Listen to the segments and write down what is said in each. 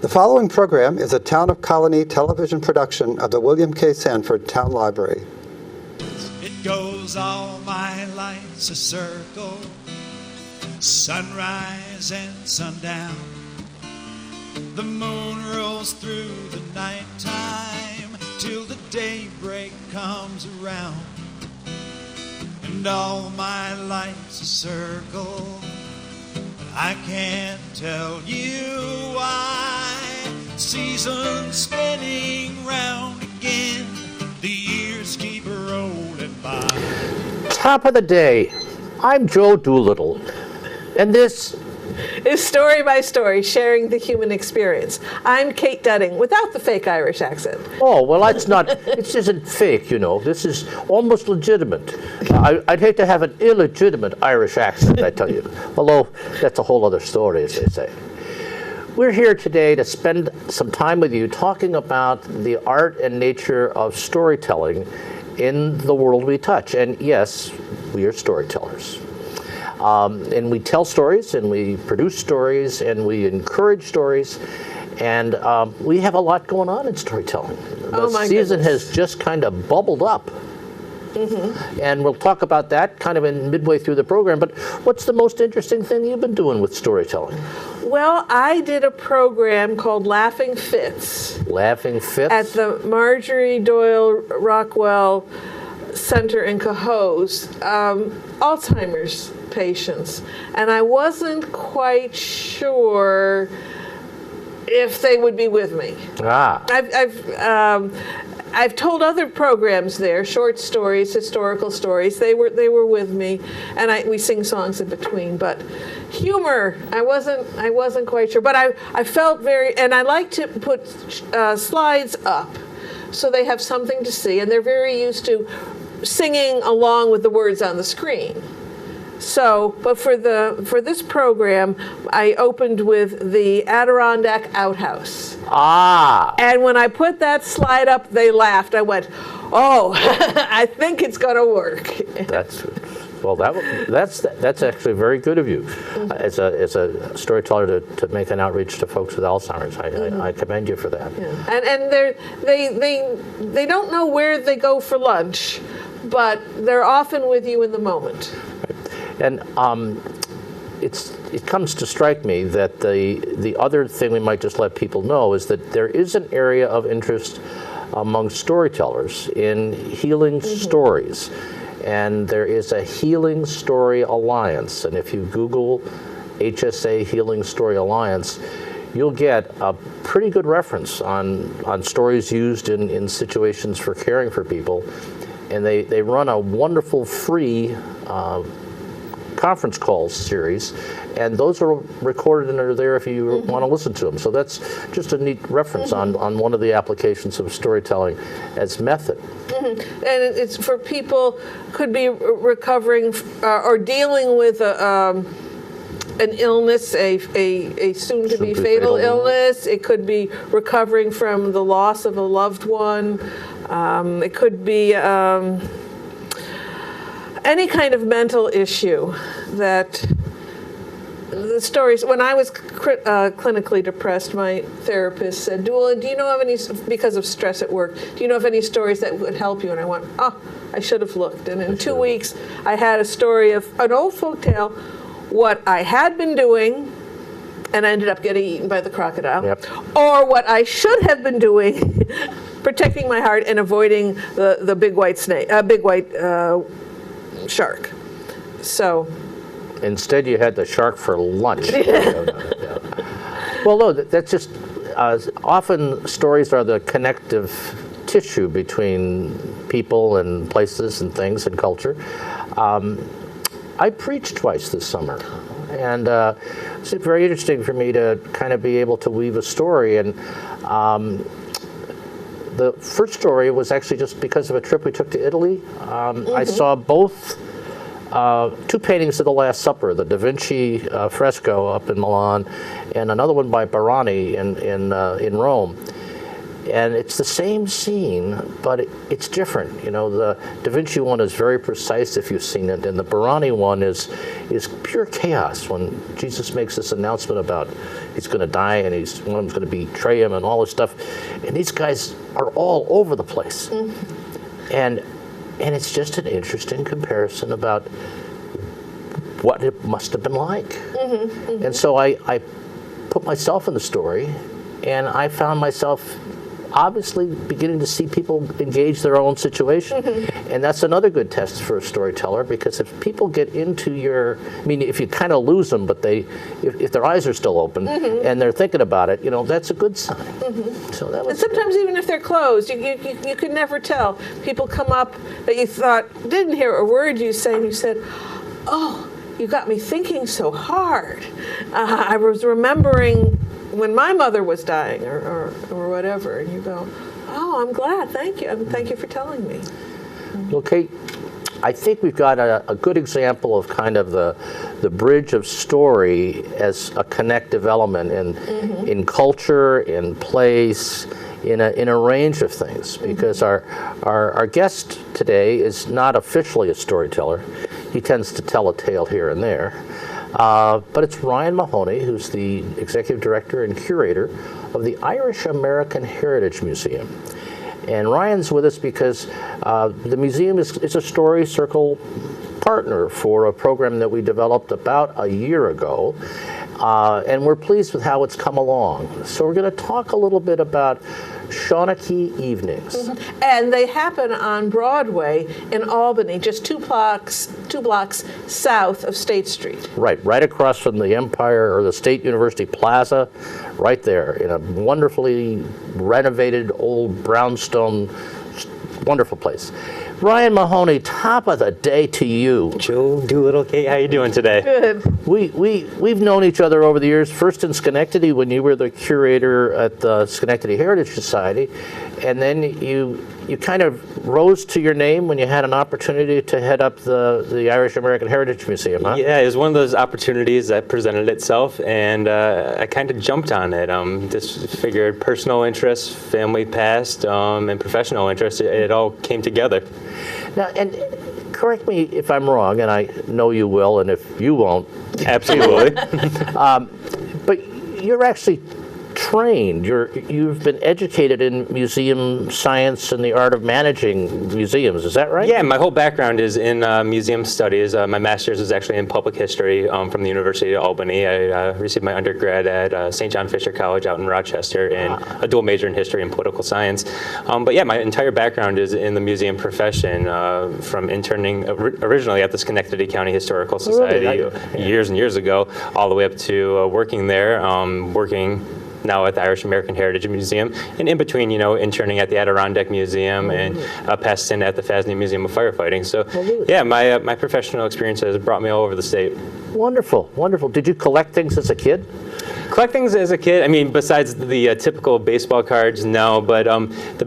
The following program is a Town of Colonie television production of the William K. Sanford Town Library. It goes all my life's a circle, sunrise and sundown. The moon rolls through the nighttime till the daybreak comes around. And all my life's a circle, but I can't tell you why. Seasons spinning round again, the years keep rolling by. Top of the day. I'm Joe Doolittle, and this is Story by Story, sharing the human experience. I'm Kate Dudding, without the fake Irish accent. Oh, well, that's not, it isn't fake, you know. This is almost legitimate. I'd hate to have an illegitimate Irish accent, I tell you. Although, that's a whole other story, as they say. We're here today to spend some time with you talking about the art and nature of storytelling in the world we touch. And yes, we are storytellers. And we tell stories, and we produce stories, and we encourage stories, and we have a lot going on in storytelling. The season has just kind of bubbled up. Mm-hmm. And we'll talk about that kind of in midway through the program. But what's the most interesting thing you've been doing with storytelling? Well, I did a program called Laughing Fits. Laughing Fits? At the Marjorie Doyle Rockwell Center in Cohoes, Alzheimer's patients. And I wasn't quite sure if they would be with me. I've told other programs there, short stories, historical stories. They were with me, and we sing songs in between. But humor, I wasn't quite sure. But I felt and I like to put slides up, so they have something to see, and they're very used to singing along with the words on the screen. So, but for this program, I opened with the Adirondack outhouse. And when I put that slide up, they laughed. I went, "Oh, I think it's going to work." That's actually very good of you, as a storyteller, to make an outreach to folks with Alzheimer's. I commend you for that. Yeah. And they don't know where they go for lunch, but they're often with you in the moment. And it comes to strike me that the other thing we might just let people know is that there is an area of interest among storytellers in healing stories. And there is a Healing Story Alliance. And if you Google HSA Healing Story Alliance, you'll get a pretty good reference on stories used in situations for caring for people. And they run a wonderful free conference calls series, and those are recorded and are there if you want to listen to them. So that's just a neat reference on one of the applications of storytelling as method. And it's for people could be recovering or dealing with an illness, a soon-to-be fatal illness. It could be recovering from the loss of a loved one. It could be any kind of mental issue that the stories. When I was clinically depressed, my therapist said, "Dula, do you know of any, because of stress at work, do you know of any stories that would help you?" And I went, I should have looked. And in 2 weeks, I had a story of an old folk tale, what I had been doing, and I ended up getting eaten by the crocodile, or what I should have been doing, protecting my heart and avoiding the big white snake, big white shark. So instead you had the shark for lunch. Well, no, that's just often stories are the connective tissue between people and places and things and culture. I preached twice this summer, and it's very interesting for me to kind of be able to weave a story. And the first story was actually just because of a trip we took to Italy. I saw both two paintings of the Last Supper, the Da Vinci fresco up in Milan, and another one by Barani in Rome. And it's the same scene, but it's different. You know, the Da Vinci one is very precise if you've seen it, and the Barani one is pure chaos when Jesus makes this announcement about he's going to die and one of them's going to betray him and all this stuff. And these guys are all over the place. And it's just an interesting comparison about what it must have been like. And so I put myself in the story, and I found myself obviously beginning to see people engage their own situation. And that's another good test for a storyteller, because if people get into if you kind of lose them, but if their eyes are still open and they're thinking about it, that's a good sign. So that was. And sometimes even if they're closed, you could never tell. People come up that you thought didn't hear a word you say, and you said, "Oh, you got me thinking so hard." I was remembering when my mother was dying or whatever, and you go, "Oh, I'm glad, thank you. Thank you for telling me." Well, Kate, I think we've got a good example of kind of the bridge of story as a connective element in culture, in place, in a range of things, because our guest today is not officially a storyteller. He tends to tell a tale here and there. But it's Ryan Mahoney, who's the executive director and curator of the Irish American Heritage Museum. And Ryan's with us because the museum is a Story Circle partner for a program that we developed about a year ago. And we're pleased with how it's come along. So we're going to talk a little bit about Colonie evenings. And they happen on Broadway in Albany, just two blocks south of State Street. Right across from the Empire or the State University Plaza, right there in a wonderfully renovated old brownstone, wonderful place. Ryan Mahoney, top of the day to you. Joe, Doolittle, Kate, how you doing today? Good. We've known each other over the years, first in Schenectady when you were the curator at the Schenectady Heritage Society, and then you kind of rose to your name when you had an opportunity to head up the Irish American Heritage Museum, huh? Yeah, it was one of those opportunities that presented itself, and I kind of jumped on it. Just figured personal interests, family past, and professional interests, it all came together. Now, and correct me if I'm wrong, and I know you will, and if you won't, Absolutely. but you're actually trained. You've been educated in museum science and the art of managing museums. Is that right? Yeah, my whole background is in museum studies. My master's is actually in public history from the University of Albany. I received my undergrad at St. John Fisher College out in Rochester, and a dual major in history and political science. But yeah, my entire background is in the museum profession, from interning originally at the Schenectady County Historical Society years and years ago, all the way up to working there, working now at the Irish American Heritage Museum, and in between, interning at the Adirondack Museum and a past stint at the Fasney Museum of Firefighting. So, yeah, my professional experience has brought me all over the state. Wonderful, wonderful. Did you collect things as a kid? Collect things as a kid, I mean, besides the typical baseball cards, no, but the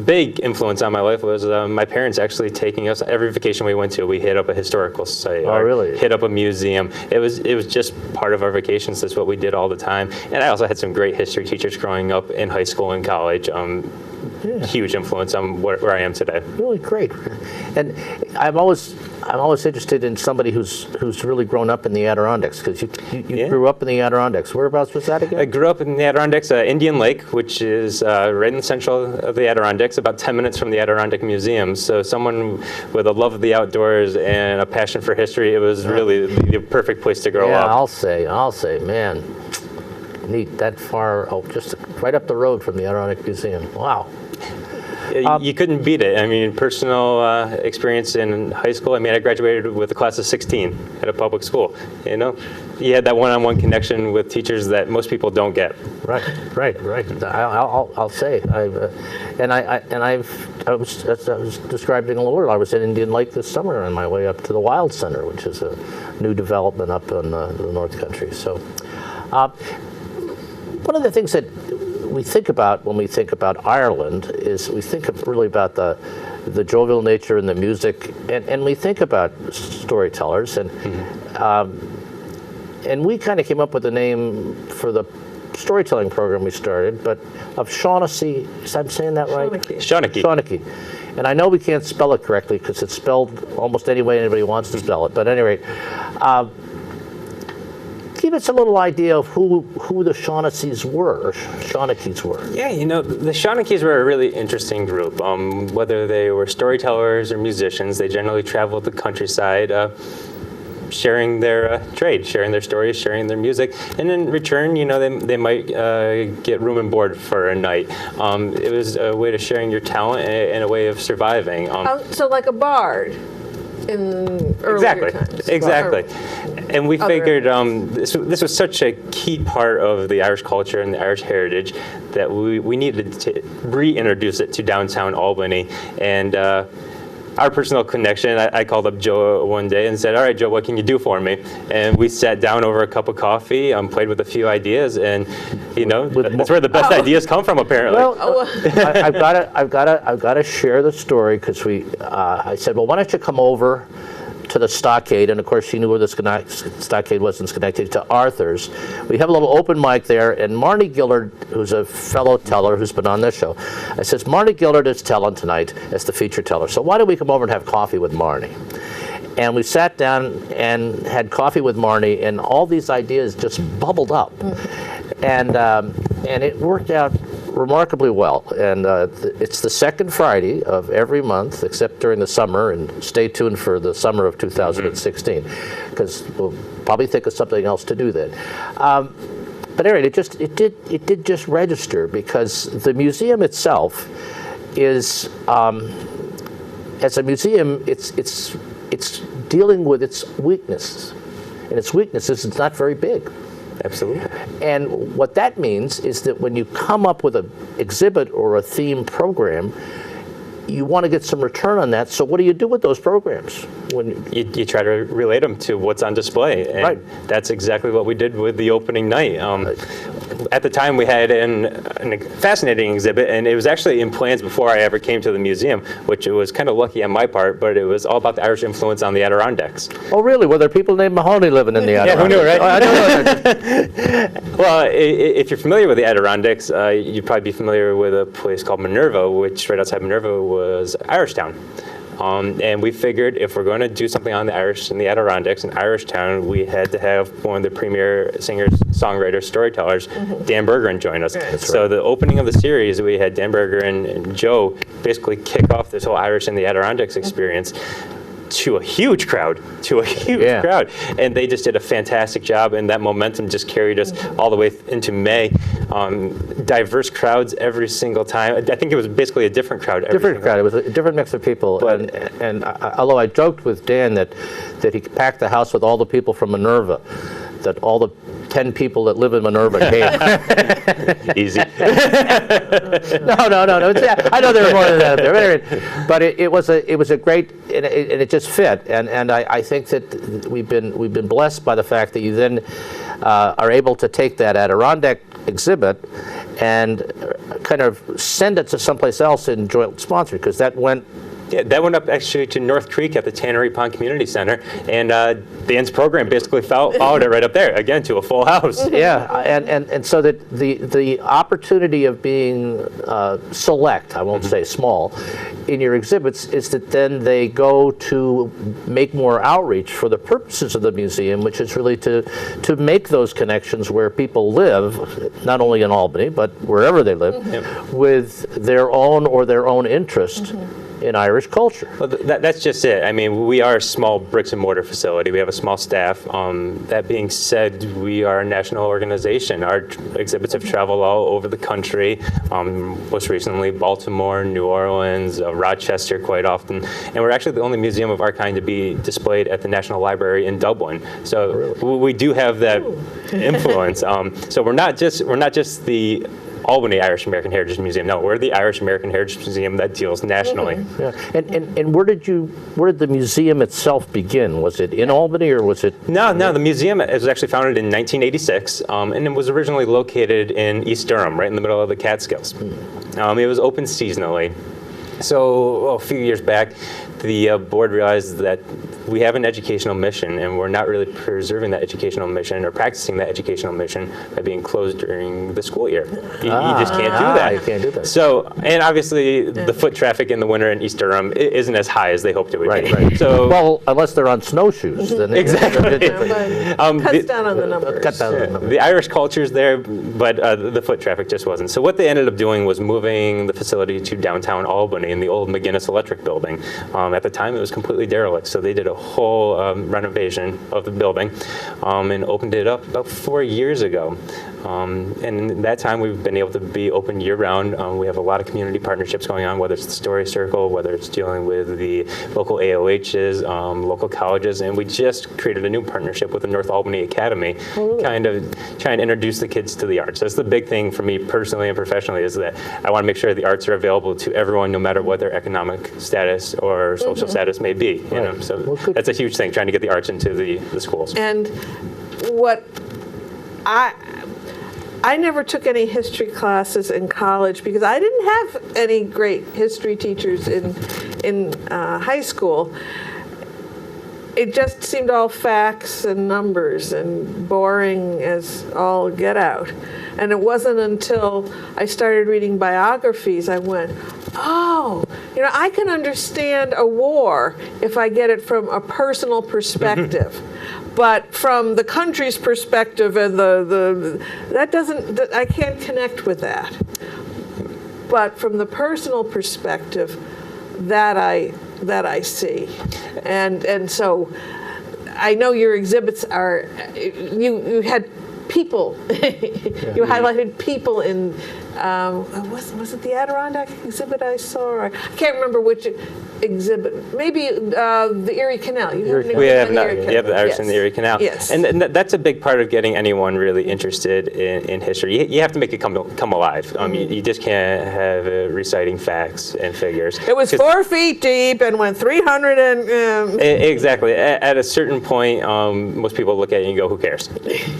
big influence on my life was my parents actually taking us, every vacation we went to, we hit up a historical site. Oh, really? Hit up a museum. It was just part of our vacations. That's what we did all the time. And I also had some great history teachers growing up in high school and college. Huge influence on where I am today. Really great. And I'm always interested in somebody who's really grown up in the Adirondacks, because you grew up in the Adirondacks. Whereabouts was that again? I grew up in the Adirondacks, Indian Lake, which is right in the central of the Adirondacks, about 10 minutes from the Adirondack Museum. So someone with a love of the outdoors and a passion for history, it was really the perfect place to grow up. Yeah, I'll say, man, neat, that far, just right up the road from the Adirondack Museum. Wow. You couldn't beat it. I mean, personal experience in high school. I mean, I graduated with a class of 16 at a public school. You had that one-on-one connection with teachers that most people don't get. Right. I'll say, I was describing a little earlier, I was in Indian Lake this summer on my way up to the Wild Center, which is a new development up in the North Country. So, one of the things that we think about when we think about Ireland is we think really about the jovial nature and the music, and we think about storytellers, and we kind of came up with a name for the storytelling program we started, but of Shaughnessy. I'm saying that right? Shawnee. Shawnee. And I know we can't spell it correctly because it's spelled almost any way anybody wants to spell it. But at any rate, give us a little idea of who the Shaughnessy's were. Yeah, the Shawnees were a really interesting group. Whether they were storytellers or musicians, they generally traveled the countryside, sharing their trade, sharing their stories, sharing their music, and in return, they might get room and board for a night. It was a way of sharing your talent and a way of surviving. So like a bard in earlier times. Exactly. And we figured this was such a key part of the Irish culture and the Irish heritage that we needed to reintroduce it to downtown Albany. And our personal connection, I called up Joe one day and said, all right, Joe, what can you do for me? And we sat down over a cup of coffee, played with a few ideas, and that's where the best ideas come from, apparently. Well, I've got to share the story because I said, well, why don't you come over to the Stockade, and of course she knew where the Stockade was in Schenectady, to Arthur's. We have a little open mic there, and Marnie Gillard, who's a fellow teller who's been on this show, I says, Marnie Gillard is telling tonight as the feature teller, so why don't we come over and have coffee with Marnie? And we sat down and had coffee with Marnie, and all these ideas just bubbled up. And it worked out remarkably well. And it's the second Friday of every month, except during the summer, and stay tuned for the summer of 2016, because we'll probably think of something else to do then. But anyway, it did just register, because the museum itself is, as a museum, it's dealing with its weaknesses. And its weakness is it's not very big. Absolutely. And what that means is that when you come up with an exhibit or a theme program, you want to get some return on that. So what do you do with those programs? When you try to relate them to what's on display. And right. That's exactly what we did with the opening night. At the time, we had a fascinating exhibit, and it was actually in plans before I ever came to the museum, which it was kind of lucky on my part, but it was all about the Irish influence on the Adirondacks. Oh, really? Were there people named Mahoney living in the Adirondacks? Yeah, who knew, right? Oh, I don't know. Well, if you're familiar with the Adirondacks, you'd probably be familiar with a place called Minerva, which right outside Minerva was Irish Town. And we figured if we're going to do something on the Irish and the Adirondacks in Irish Town, we had to have one of the premier singers, songwriters, storytellers, Dan Bergeron, join us. So the opening of the series, we had Dan Bergeron and Joe basically kick off this whole Irish and the Adirondacks experience to a huge crowd, crowd. And they just did a fantastic job, and that momentum just carried us all the way into May. Diverse crowds every single time. I think it was basically a different crowd. It was a different mix of people. But, and although I joked with Dan that he packed the house with all the people from Minerva, that all the 10 people that live in Minerva came. Easy. No. I know there were more than that up there. But it was a great, and it just fit. And I think that we've been blessed by the fact that you then are able to take that Adirondack exhibit and kind of send it to someplace else and joint sponsor, because that went. Yeah, that went up actually to North Creek at the Tannery Pond Community Center, and Dan's program basically followed it right up there, again, to a full house. Yeah, and so that the opportunity of being select, I won't say small, in your exhibits is that then they go to make more outreach for the purposes of the museum, which is really to make those connections where people live, not only in Albany, but wherever they live, with their own interest in Irish culture. Well, that's just it. I mean, we are a small bricks and mortar facility. We have a small staff. That being said, we are a national organization. Our exhibits have traveled all over the country, most recently Baltimore, New Orleans, Rochester quite often. And we're actually the only museum of our kind to be displayed at the National Library in Dublin. So we do have that influence. So we're not just the Albany Irish American Heritage Museum. No, we're the Irish American Heritage Museum that deals nationally. Yeah. And where did the museum itself begin? Was it in Albany, or was it? No, the museum was actually founded in 1986, and it was originally located in East Durham, right in the middle of the Catskills. It was open seasonally. So a few years back, the board realized that we have an educational mission, and we're not really preserving that educational mission or practicing that educational mission by being closed during the school year. You just can't do that. You can't do that. So, and obviously, the foot traffic in the winter in East Durham isn't as high as they hoped it would be. Right. So, Well, unless they're on snowshoes, then Exactly. Cuts down on the numbers. cut down the number. the Irish culture's there, but the foot traffic just wasn't. So what they ended up doing was moving the facility to downtown Albany in the old McGinnis Electric building. At the time, it was completely derelict, so they did a whole renovation of the building and opened it up about 4 years ago. And in that time, we've been able to be open year-round. We have a lot of community partnerships going on, whether it's the Story Circle, whether it's dealing with the local AOHs, local colleges, and we just created a new partnership with the North Albany Academy, kind of trying to introduce the kids to the arts. That's the big thing for me personally and professionally, is that I want to make sure the arts are available to everyone, no matter what their economic status or social status may be. You know? So Well, good. that's a huge thing, trying to get the arts into the schools. And what I never took any history classes in college because I didn't have any great history teachers in high school. It just seemed all facts and numbers and boring as all get out. And it wasn't until I started reading biographies I went, oh, I can understand a war if I get it from a personal perspective. But from the country's perspective and I can't connect with that. But from the personal perspective, that I see. And so I know your exhibits are, you had people, you highlighted people in, was it the Adirondack exhibit I saw? I can't remember which exhibit. Maybe the Erie Canal. You have an We have exhibit on not. Erie You have the Canal. Irish in the Erie Canal. Yes. And that's a big part of getting anyone really interested in history. You have to make it come alive. You just can't have reciting facts and figures. It was 4 feet deep and went 300 and... Exactly. At a certain point, most people look at it and go, who cares?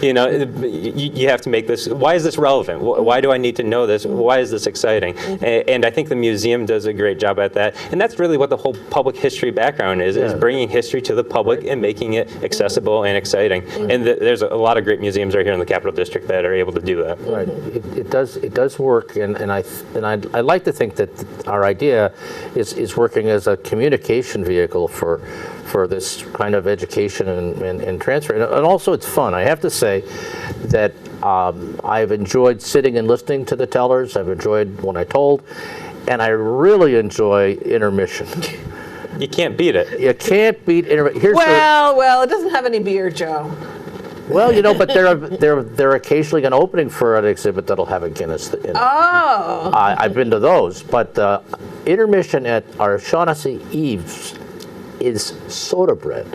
You have to make this, why is this relevant? Why do I need to know this? Why is this exciting? And I think the museum does a great job at that. And that's really what the whole public history background is bringing history to the public and making it accessible and exciting. And there's a lot of great museums right here in the Capital District that are able to do that. Right. It does work, and I like to think that our idea is working as a communication vehicle for this kind of education and transfer. And also it's fun. I have to say that I've enjoyed sitting and listening to the tellers. I've enjoyed when I told, and I really enjoy intermission. You can't beat it. You can't beat intermission. Well, it doesn't have any beer, Joe. But they're occasionally an opening for an exhibit that'll have a Guinness in it. Oh. I've been to those, but intermission at our Shaughnessy Eves is soda bread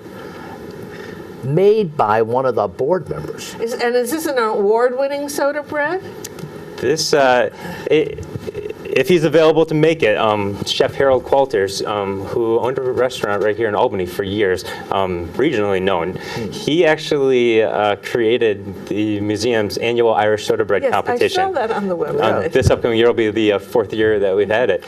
made by one of the board members. Is this an award-winning soda bread? This, if he's available to make it, Chef Harold Qualters, who owned a restaurant right here in Albany for years, regionally known, he actually created the museum's annual Irish soda bread competition. I saw that on the website. This upcoming year will be the 4th year that we've had it.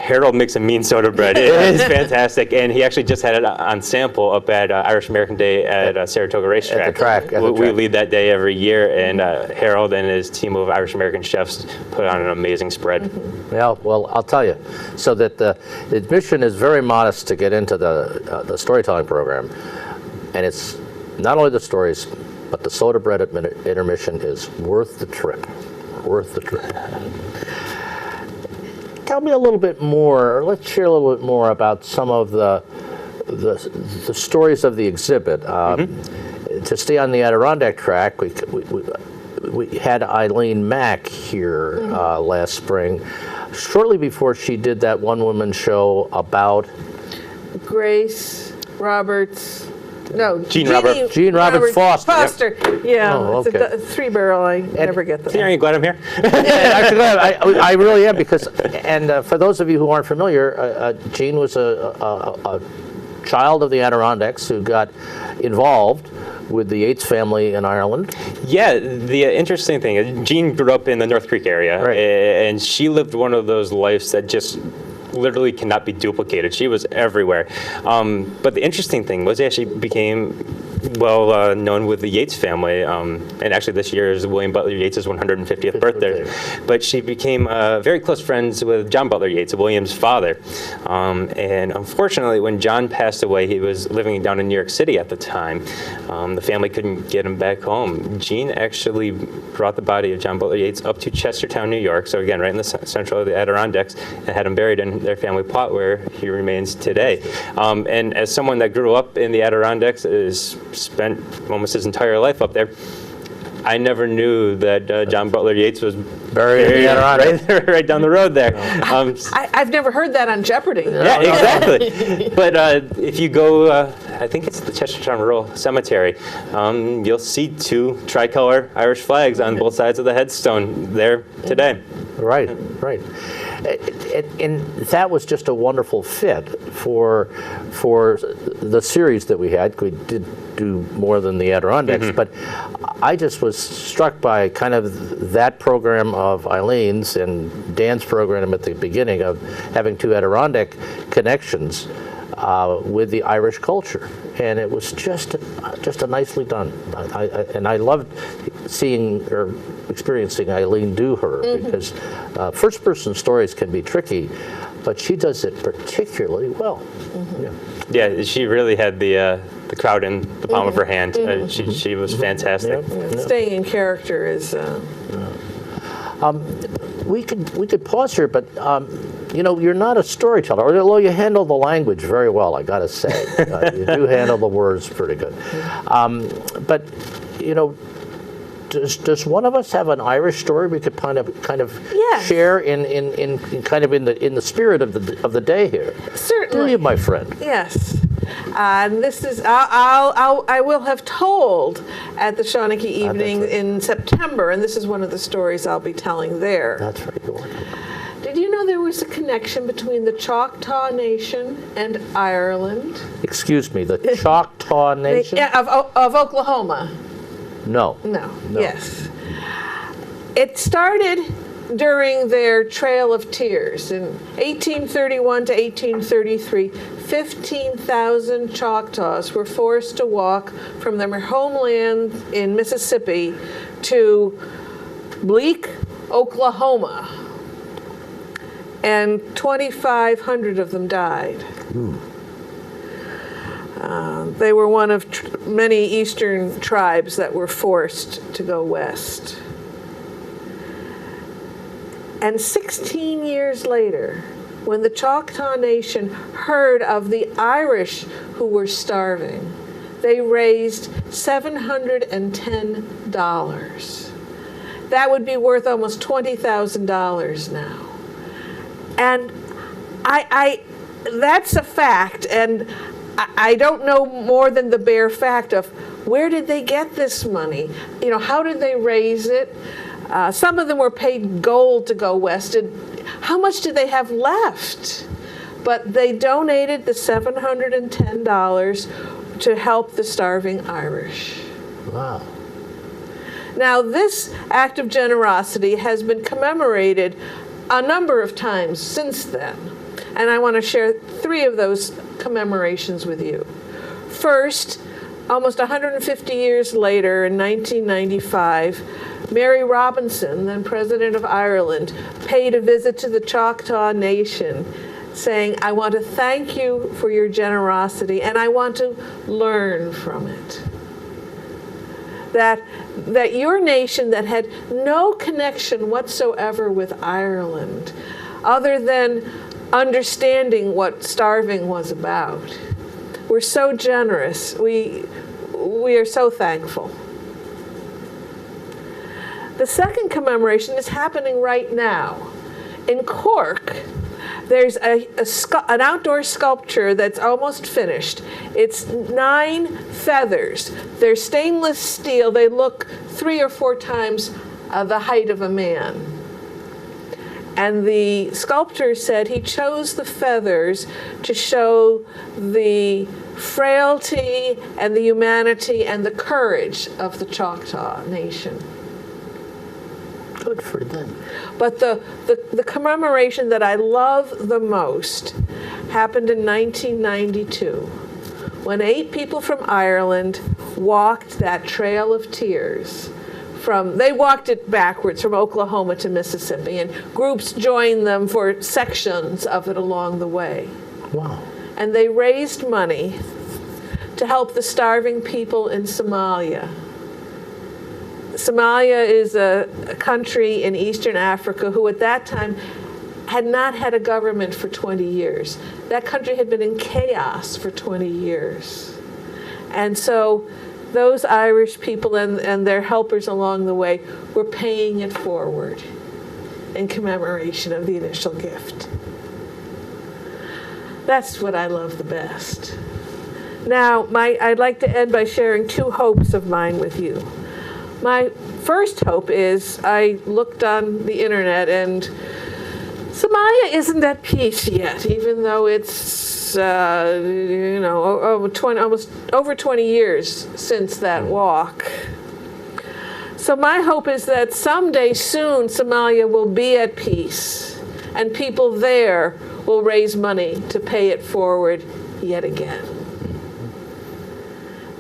Harold makes a mean soda bread. It is fantastic, and he actually just had it on sample up at Irish American Day at Saratoga Racetrack. At the track. We lead that day every year, and Harold and his team of Irish American chefs put on an amazing spread. Yeah, well, I'll tell you. So that the admission is very modest to get into the storytelling program, and it's not only the stories, but the soda bread at intermission is worth the trip. Worth the trip. Tell me a little bit more, or let's share a little bit more about some of the stories of the exhibit. To stay on the Adirondack track, we had Eileen Mack here last spring, shortly before she did that one-woman show about Grace Roberts. No, Jean Roberts Foster. Yeah, Oh, it's okay. a 3-barrel. I never get that. Are you glad I'm here? Actually, I really am, because, and for those of you who aren't familiar, Jean was a child of the Adirondacks who got involved with the Yates family in Ireland. Yeah, the interesting thing is Jean grew up in the North Creek area, Right. and she lived one of those lives that just literally cannot be duplicated. She was everywhere. But the interesting thing was, she became well known with the Yates family, and actually this year is William Butler Yeats' 150th birthday. But she became very close friends with John Butler Yeats, William's father. And unfortunately, when John passed away, he was living down in New York City at the time. The family couldn't get him back home. Jean actually brought the body of John Butler Yeats up to Chestertown, New York, so again, right in the central of the Adirondacks, and had him buried in their family plot where he remains today. And as someone that grew up in the Adirondacks, is spent almost his entire life up there, I never knew that John Butler Yeats was buried in the Adirondacks, right down the road there. I've never heard that on Jeopardy. Yeah, exactly. But if you go, I think it's the Chestertown Rural Cemetery, you'll see 2 tricolor Irish flags on both sides of the headstone there today. Right. And that was just a wonderful fit for the series that we had. We did do more than the Adirondacks, but I just was struck by kind of that program of Eileen's and Dan's program at the beginning of having 2 Adirondack connections with the Irish culture, and it was just a nicely done. And I loved seeing or experiencing Eileen do her, because first-person stories can be tricky, but she does it particularly well. Yeah, she really had the crowd in the palm of her hand. She was fantastic. Staying in character is. We could pause here, but you're not a storyteller, although you handle the language very well, I got to say. You do handle the words pretty good. But does one of us have an Irish story we could kind of Yes. share in kind of in the spirit of the day here? Certainly. Do you, my friend? Yes. And this is, I will have told at the Shawnee evening right. in September, and this is one of the stories I'll be telling there. That's right. Did you know there was a connection between the Choctaw Nation and Ireland? Excuse me, the Choctaw Nation? Yeah, of Oklahoma. No. No. Yes. It started during their Trail of Tears in 1831 to 1833. 15,000 Choctaws were forced to walk from their homeland in Mississippi to Bleak, Oklahoma, and 2,500 of them died. They were one of many eastern tribes that were forced to go west. And 16 years later, when the Choctaw Nation heard of the Irish who were starving, they raised $710. That would be worth almost $20,000 now. And that's a fact, and I don't know more than the bare fact of where did they get this money? How did they raise it? Some of them were paid gold to go west. How much did they have left? But they donated the $710 to help the starving Irish. Wow. Now, this act of generosity has been commemorated a number of times since then. And I want to share 3 of those commemorations with you. First, almost 150 years later, in 1995, Mary Robinson, then President of Ireland, paid a visit to the Choctaw Nation, saying, I want to thank you for your generosity, and I want to learn from it. That your nation that had no connection whatsoever with Ireland, other than understanding what starving was about, were so generous. We are so thankful. The second commemoration is happening right now. In Cork, there's an outdoor sculpture that's almost finished. It's 9 feathers. They're stainless steel. They look 3 or 4 times the height of a man. And the sculptor said he chose the feathers to show the frailty and the humanity and the courage of the Choctaw Nation. Good for them. But the commemoration that I love the most happened in 1992, when 8 people from Ireland walked that Trail of Tears. They walked it backwards from Oklahoma to Mississippi, and groups joined them for sections of it along the way. Wow. And they raised money to help the starving people in Somalia. Somalia is a country in Eastern Africa who at that time had not had a government for 20 years. That country had been in chaos for 20 years. And so those Irish people and their helpers along the way were paying it forward in commemoration of the initial gift. That's what I love the best. Now, I'd like to end by sharing 2 hopes of mine with you. My first hope is I looked on the internet, and Somalia isn't at peace yet, even though it's almost over 20 years since that walk. So my hope is that someday soon Somalia will be at peace, and people there will raise money to pay it forward yet again.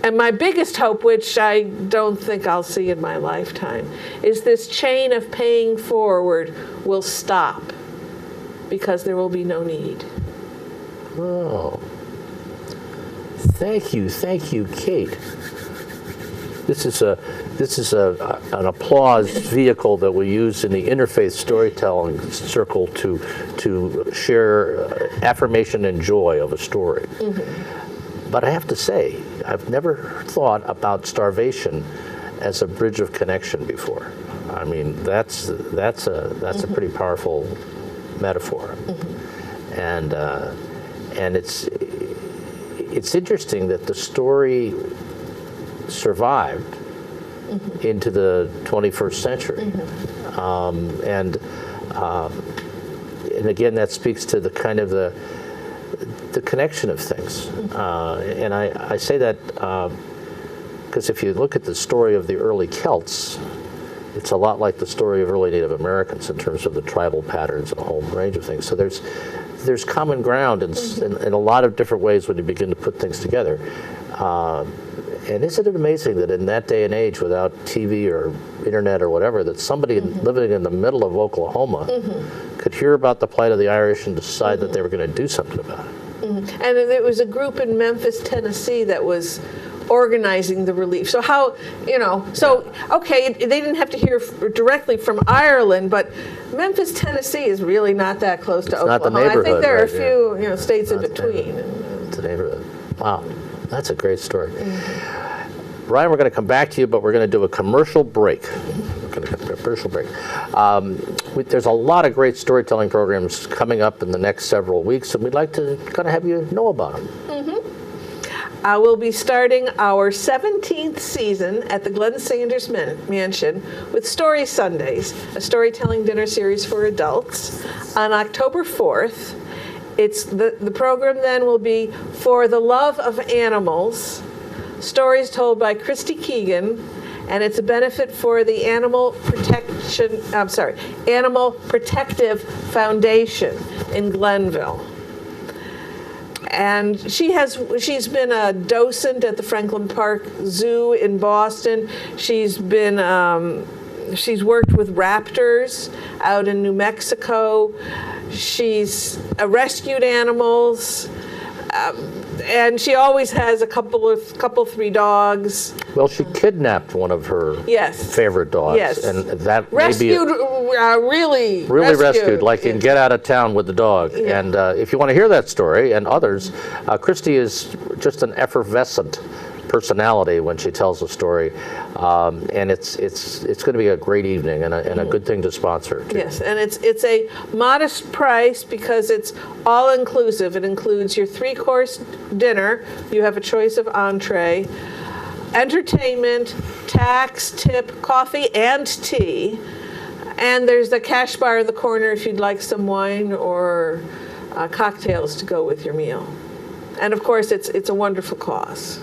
And my biggest hope, which I don't think I'll see in my lifetime, is this chain of paying forward will stop because there will be no need. Oh. Thank you, Kate. This is an applause vehicle that we use in the interfaith storytelling circle to share affirmation and joy of a story. Mm-hmm. But I have to say, I've never thought about starvation as a bridge of connection before. I mean, that's a pretty powerful metaphor, and it's interesting that the story survived into the 21st century, and again, that speaks to the kind of the connection of things. And I say that because if you look at the story of the early Celts, it's a lot like the story of early Native Americans in terms of the tribal patterns and a whole range of things. So there's common ground in a lot of different ways when you begin to put things together. And isn't it amazing that in that day and age, without TV or internet or whatever, that somebody living in the middle of Oklahoma could hear about the plight of the Irish and decide that they were going to do something about it? And there was a group in Memphis, Tennessee that was organizing the relief. So okay, they didn't have to hear directly from Ireland, but Memphis, Tennessee is really not that close to Oklahoma. Not the neighborhood, I think there are right, a few states in between. It's a neighborhood. Wow, that's a great story. Ryan, we're going to come back to you, but we're going to do a commercial break. There's a lot of great storytelling programs coming up in the next several weeks, and we'd like to kind of have you know about them. I will be starting our 17th season at the Glenn Sanders Mansion with Story Sundays, a storytelling dinner series for adults, on October 4th. The program then will be For the Love of Animals, stories told by Christy Keegan, and it's a benefit for the Animal Protective Foundation in Glenville. And she's been a docent at the Franklin Park Zoo in Boston. She's worked with raptors out in New Mexico. She's rescued animals. And she always has a couple, 3 dogs. Well, she kidnapped one of her favorite dogs, and that rescued, really rescued, like in Get Out of Town with the dog. Yeah. And if you want to hear that story and others, Christy is just an effervescent personality when she tells a story, and it's going to be a great evening and a good thing to sponsor too. Yes, and it's a modest price because it's all inclusive. It includes your 3-course dinner. You have a choice of entree, entertainment, tax, tip, coffee, and tea. And there's the cash bar in the corner if you'd like some wine or cocktails to go with your meal. And of course, it's a wonderful cause.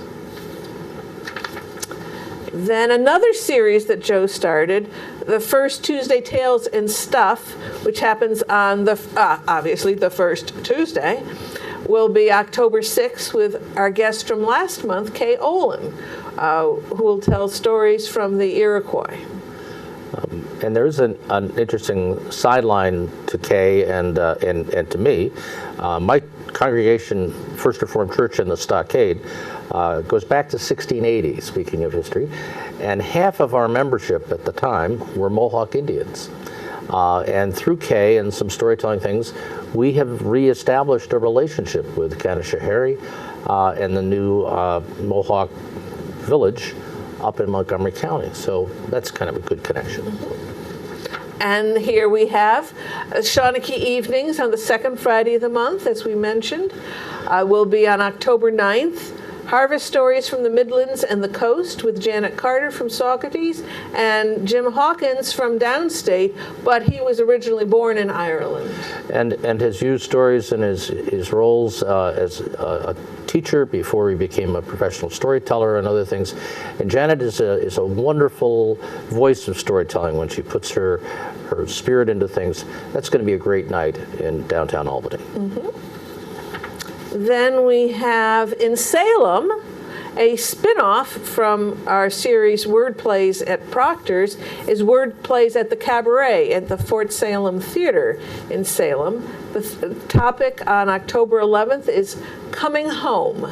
Then another series that Joe started, the first Tuesday Tales and Stuff, which happens on the obviously the first Tuesday, will be October 6th with our guest from last month, Kay Olin, who will tell stories from the Iroquois. And there's an interesting sideline to Kay and to me. My congregation, First Reformed Church in the Stockade, goes back to 1680, speaking of history, and half of our membership at the time were Mohawk Indians. And through Kay and some storytelling things, we have reestablished a relationship with Kanashahari and the new Mohawk village up in Montgomery County. So that's kind of a good connection. And here we have Shawnee Evenings on the second Friday of the month, as we mentioned. Will be on October 9th. Harvest Stories from the Midlands and the Coast with Janet Carter from Saugerties and Jim Hawkins from downstate, but he was originally born in Ireland. And has used stories in his roles as a teacher before he became a professional storyteller and other things. And Janet is a wonderful voice of storytelling when she puts her spirit into things. That's going to be a great night in downtown Albany. Mm-hmm. Then we have in Salem, a spin-off from our series Word Plays at Proctor's is Word Plays at the Cabaret at the Fort Salem Theater in Salem. The topic on October 11th is Coming Home.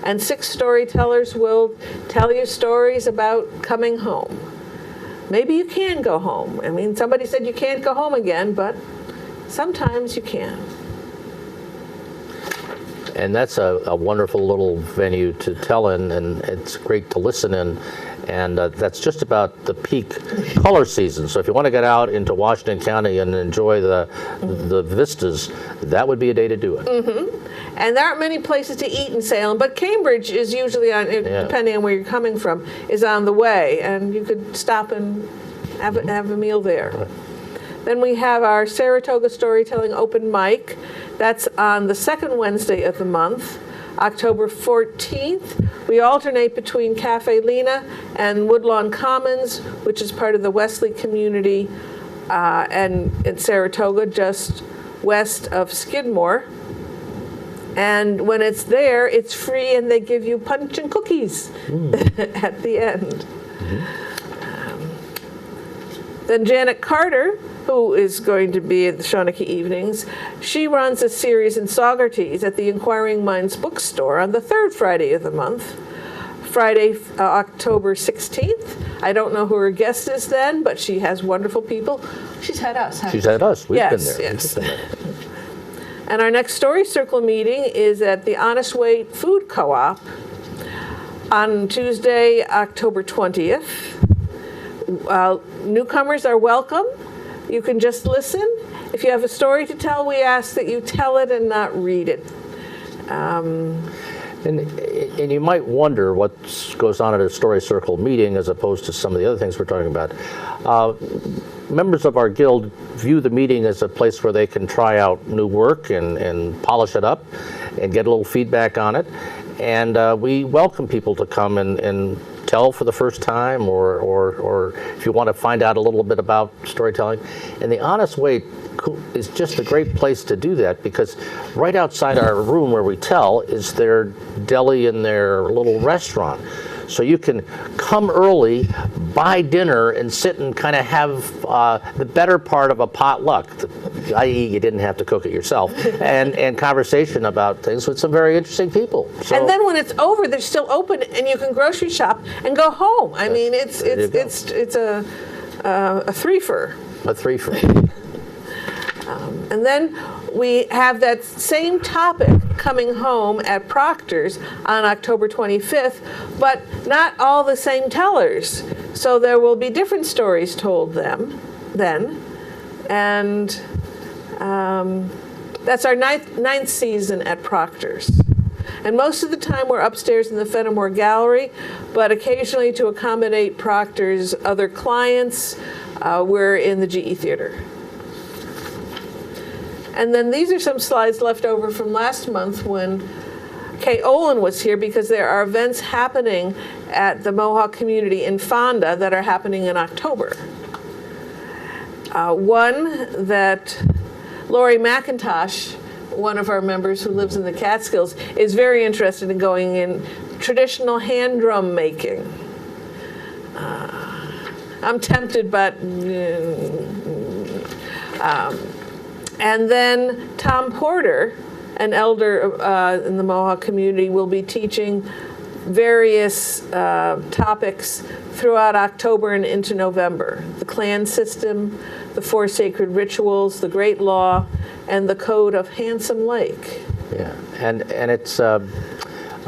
And 6 storytellers will tell you stories about coming home. Maybe you can go home. I mean, somebody said you can't go home again, but sometimes you can. And that's a wonderful little venue to tell in, and it's great to listen in. And that's just about the peak color season. So if you want to get out into Washington County and enjoy the vistas, that would be a day to do it. Mm-hmm. And there aren't many places to eat in Salem, but Cambridge is usually, depending on where you're coming from, is on the way. And you could stop and have a meal there. Right. Then we have our Saratoga Storytelling Open Mic. That's on the second Wednesday of the month, October 14th. We alternate between Cafe Lena and Woodlawn Commons, which is part of the Wesley community, and in Saratoga, just west of Skidmore. And when it's there, it's free, and they give you punch and cookies at the end. Then Janet Carter, who is going to be at the Shawnee Evenings, she runs a series in Saugerties at the Inquiring Minds bookstore on the third Friday of the month. Friday, October 16th. I don't know who her guest is then, but she has wonderful people. She's had us. She's had us. We've been there. Yes. And our next Story Circle meeting is at the Honest Way Food Co-op on Tuesday, October 20th. Newcomers are welcome. You can just listen. If you have a story to tell, we ask that you tell it and not read it. And you might wonder what goes on at a Story Circle meeting as opposed to some of the other things we're talking about. Members of our guild view the meeting as a place where they can try out new work and polish it up and get a little feedback on it. And we welcome people to come and tell for the first time, or if you want to find out a little bit about storytelling. And the Honest Way is just a great place to do that, because right outside our room where we tell is their deli and their little restaurant. So you can come early, buy dinner, and sit and kind of have the better part of a potluck, i.e. you didn't have to cook it yourself, and conversation about things with some very interesting people. So, and then when it's over, they're still open, and you can grocery shop and go home. I mean, it's a threefer. A threefer. And then we have that same topic coming home at Proctor's on October 25th, but not all the same tellers. So there will be different stories told then. And that's our ninth season at Proctor's. And most of the time we're upstairs in the Fenimore Gallery, but occasionally to accommodate Proctor's other clients, we're in the GE Theater. And then these are some slides left over from last month when Kay Olin was here, because there are events happening at the Mohawk community in Fonda that are happening in October. One that Laurie McIntosh, one of our members who lives in the Catskills, is very interested in going in traditional hand drum making. I'm tempted, but... and then Tom Porter, an elder in the Mohawk community, will be teaching various topics throughout October and into November. The clan system, the 4 sacred rituals, the Great Law, and the Code of Handsome Lake. Yeah, and it's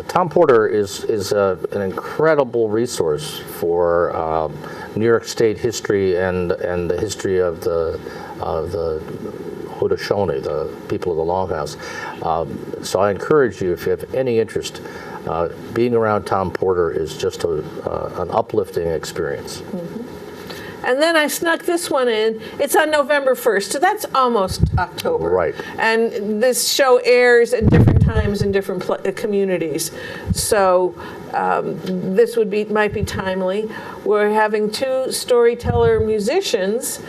Tom Porter is an incredible resource for New York State history and the history of the Haudenosaunee, the people of the Longhouse. So I encourage you, if you have any interest, being around Tom Porter is just an uplifting experience. Mm-hmm. And then I snuck this one in. It's on November 1st, so that's almost October. Right. And this show airs at different times in different communities. So this might be timely. We're having 2 storyteller musicians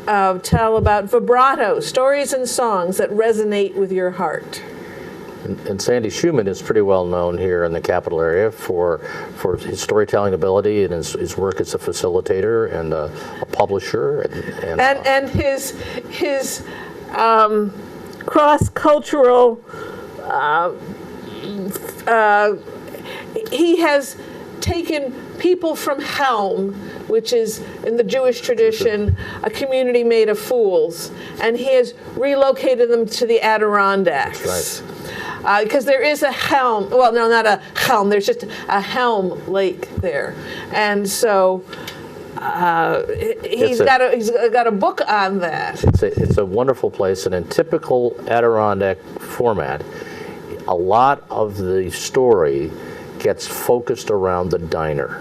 tell about vibrato, stories and songs that resonate with your heart. And Sandy Schumann is pretty well known here in the capital area for his storytelling ability and his work as a facilitator and a publisher. And his cross-cultural, he has taken people from Helm, which is in the Jewish tradition a community made of fools, and he has relocated them to the Adirondacks. That's right. Because there is a helm, well, no, not a helm, there's just a helm lake there. And so he's got a book on that. It's a wonderful place, and in typical Adirondack format, a lot of the story gets focused around the diner,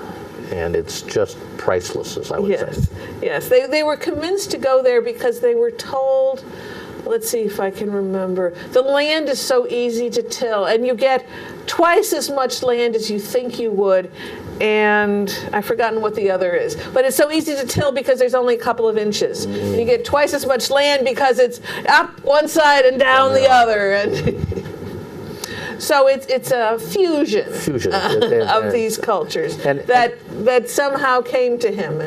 and it's just priceless, as I would say. Yes, they were convinced to go there because they were told, let's see if I can remember, the land is so easy to till, and you get twice as much land as you think you would, and I've forgotten what the other is, but it's so easy to till because there's only a couple of inches. And you get twice as much land because it's up one side and down the other, and so it's a fusion of these cultures that somehow came to him.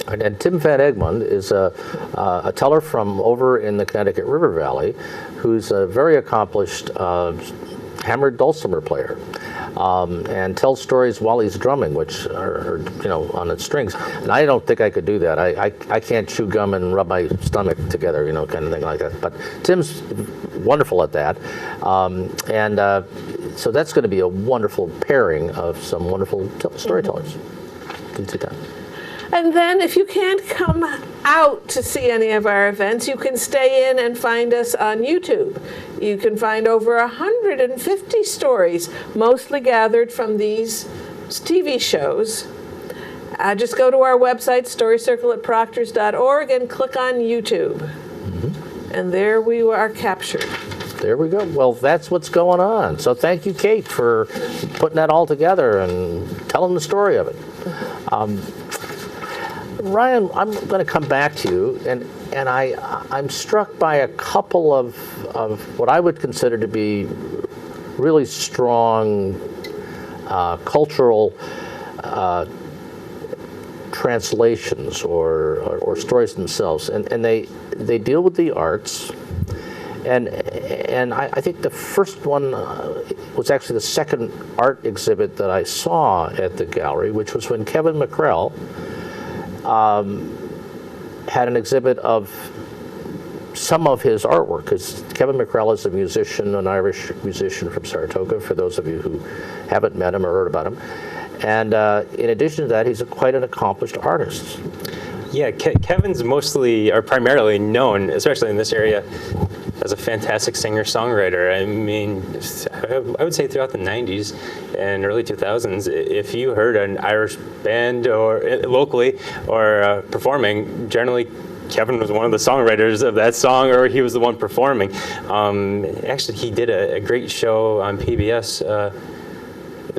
And Tim Van Egmond is a teller from over in the Connecticut River Valley, who's a very accomplished hammered dulcimer player, and tells stories while he's drumming, which are on its strings. And I don't think I could do that. I can't chew gum and rub my stomach together, kind of thing like that. But Tim's wonderful at that, so that's going to be a wonderful pairing of some wonderful storytellers. Can see that. And then if you can't come out to see any of our events, you can stay in and find us on YouTube. You can find over 150 stories, mostly gathered from these TV shows. Just go to our website, storycircle@proctors.org, and click on YouTube. Mm-hmm. And there we are captured. There we go. Well, that's what's going on. So thank you, Kate, for putting that all together and telling the story of it. Ryan, I'm going to come back to you, and I'm struck by a couple of what I would consider to be really strong cultural translations or stories themselves, and they deal with the arts. And I think the first one was actually the second art exhibit that I saw at the gallery, which was when Kevin Mccarell had an exhibit of some of his artwork, because Kevin Mccarell is a musician, an Irish musician from Saratoga, for those of you who haven't met him or heard about him. And in addition to that, he's quite an accomplished artist. Yeah, Kevin's primarily known, especially in this area, as a fantastic singer-songwriter. I mean, I would say throughout the 90s and early 2000s, if you heard an Irish band or locally or performing, generally Kevin was one of the songwriters of that song, or he was the one performing. Actually, he did a great show on PBS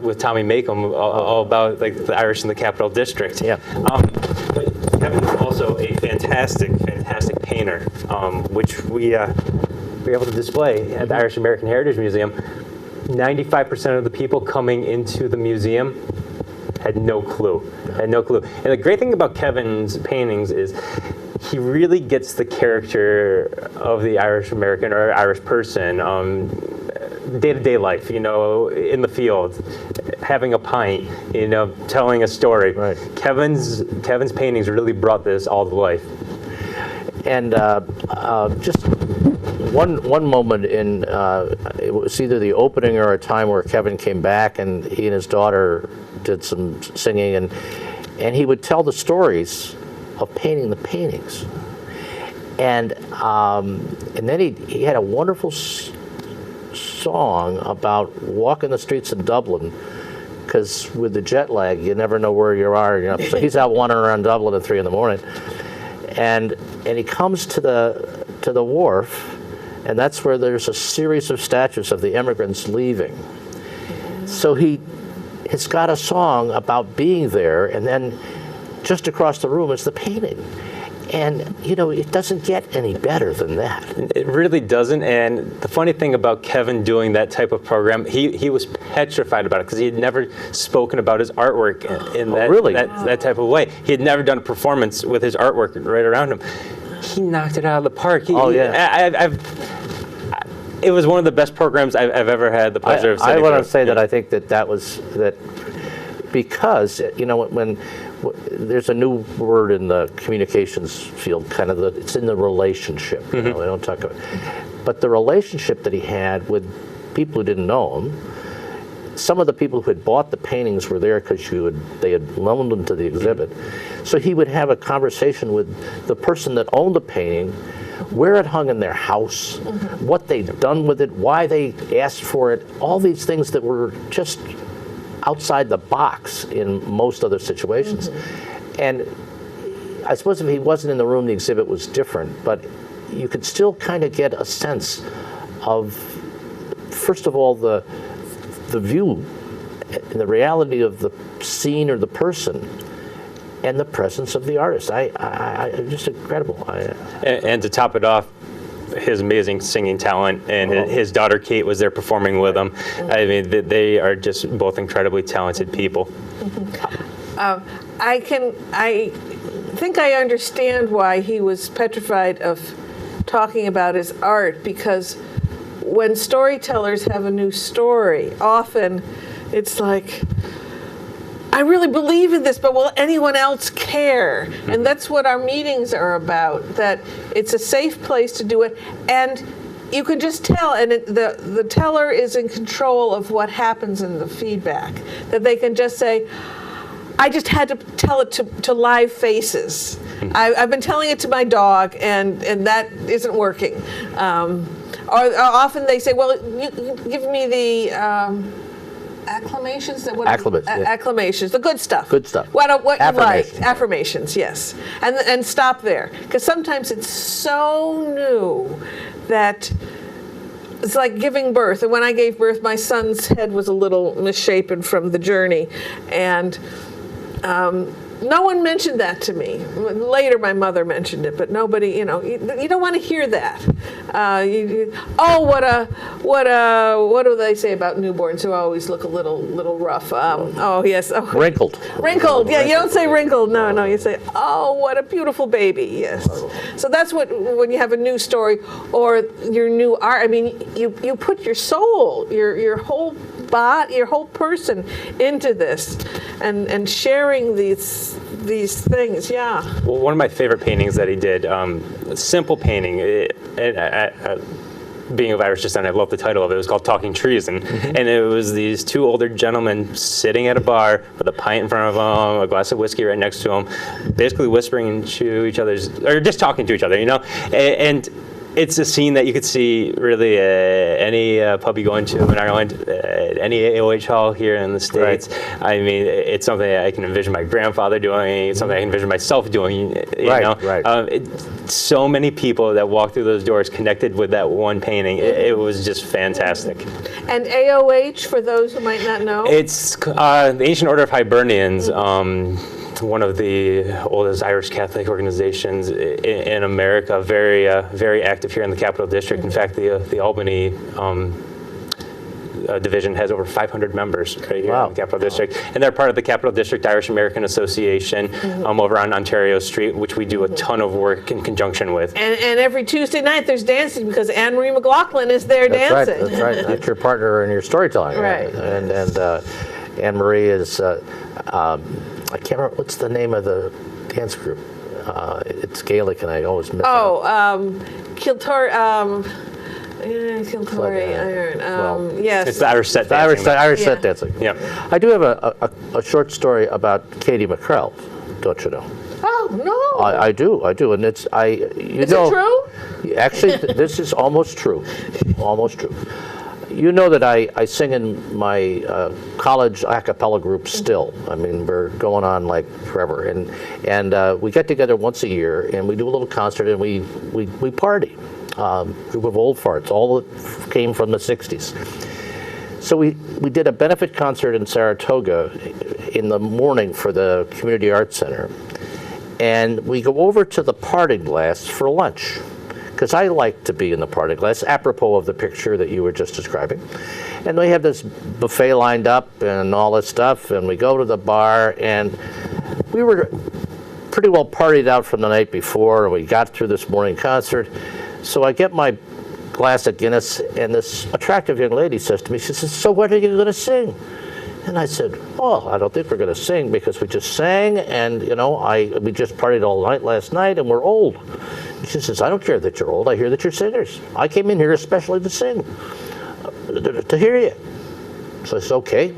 with Tommy Makem, all about like the Irish in the Capital District. Yeah. But Kevin is also a fantastic fantastic painter, which we were able to display at the Irish American Heritage Museum. 95% of the people coming into the museum had no clue. And the great thing about Kevin's paintings is he really gets the character of the Irish American or Irish person, day-to-day life, in the field, having a pint, telling a story. Right. Kevin's paintings really brought this all to life. And just one moment in, it was either the opening or a time where Kevin came back and he and his daughter did some singing, and he would tell the stories of painting the paintings. And then he had a wonderful song about walking the streets of Dublin, because with the jet lag, you never know where you are. So he's out wandering around Dublin at 3 a.m. And he comes to the wharf, and that's where there's a series of statues of the immigrants leaving. So it's got a song about being there, and then just across the room is the painting. And, it doesn't get any better than that. It really doesn't. And the funny thing about Kevin doing that type of program, he was petrified about it because he had never spoken about his artwork in that type of way. He had never done a performance with his artwork right around him. He knocked it out of the park. It was one of the best programs I've ever had the pleasure of sitting I want to through. say that I think that was because, when there's a new word in the communications field, it's in the relationship. They don't talk about it. But the relationship that he had with people who didn't know him, some of the people who had bought the paintings were there because they had loaned them to the exhibit. So he would have a conversation with the person that owned the painting, where it hung in their house, what they'd done with it, why they asked for it, all these things that were just outside the box in most other situations. And I suppose if he wasn't in the room, the exhibit was different, but you could still kind of get a sense of, first of all, the view and the reality of the scene or the person, and the presence of the artist. Just incredible. And to top it off, his amazing singing talent, and his daughter Kate was there performing with him. I mean, they are just both incredibly talented people. I think I understand why he was petrified of talking about his art, because when storytellers have a new story, often it's like, I really believe in this, but will anyone else care? And that's what our meetings are about, that it's a safe place to do it. And you can just tell, and the teller is in control of what happens in the feedback, that they can just say, I just had to tell it to live faces. I've been telling it to my dog, and that isn't working. Or often they say, well, you give me the... acclamations? Acclamations, the good stuff. Good stuff. What you like. Affirmations. Affirmations, yes. And stop there. Because sometimes it's so new that it's like giving birth. And when I gave birth, my son's head was a little misshapen from the journey. And no one mentioned that to me. Later, my mother mentioned it, but nobody, you don't want to hear that. What do they say about newborns who always look a little rough? Wrinkled. Wrinkled, yeah, you don't say wrinkled, no, you say, oh, what a beautiful baby, yes. So that's when you have a new story or your new art, I mean, you put your soul, your whole body, your whole person into this, and sharing these things, yeah. Well, one of my favorite paintings that he did, simple painting, being of Irish descent, I love the title of it. It was called Talking Trees, and it was these two older gentlemen sitting at a bar with a pint in front of them, a glass of whiskey right next to them, basically whispering to each other's, or just talking to each other, and it's a scene that you could see really any pub you go into in Ireland, any AOH hall here in the States. Right. I mean, it's something I can envision my grandfather doing. It's something I can envision myself doing. You know? So many people that walked through those doors connected with that one painting. It was just fantastic. And AOH, for those who might not know? It's the Ancient Order of Hibernians. one of the oldest Irish Catholic organizations in America, very active here in the Capital District. In fact, the Albany division has over 500 members right here in the Capital District. And they're part of the Capital District Irish American Association over on Ontario Street, which we do a ton of work in conjunction with. And every Tuesday night there's dancing because Anne Marie McLaughlin is there dancing. That's right. That's your partner in your storytelling. Right. And Anne Marie is, I can't remember, what's the name of the dance group? It's Gaelic and I always miss it. Kiltori, yes. It's the Irish set Irish dancing. set dancing. Yeah. I do have a short story about Katie Mccarell, don't you know? Oh, no. I do, and it's, Is it true? Actually, this is almost true, almost true. You know that I sing in my college a cappella group still. I mean, we're going on like forever, and we get together once a year and we do a little concert and we party. Group of old farts, all that came from the 60s. So we did a benefit concert in Saratoga in the morning for the Community Arts Center, and we go over to the Parting Glass for lunch. Because I like to be in the Parting Glass, apropos of the picture that you were just describing. And we have this buffet lined up and all this stuff, and we go to the bar, and we were pretty well partied out from the night before, and we got through this morning concert. So I get my glass of Guinness, and this attractive young lady says to me, she says, "So what are you going to sing?" And I said, "Oh, I don't think we're going to sing because we just sang, and we just partied all night last night, and we're old." She says, "I don't care that you're old. I hear that you're singers. I came in here especially to sing, to hear you." So I said, "Okay."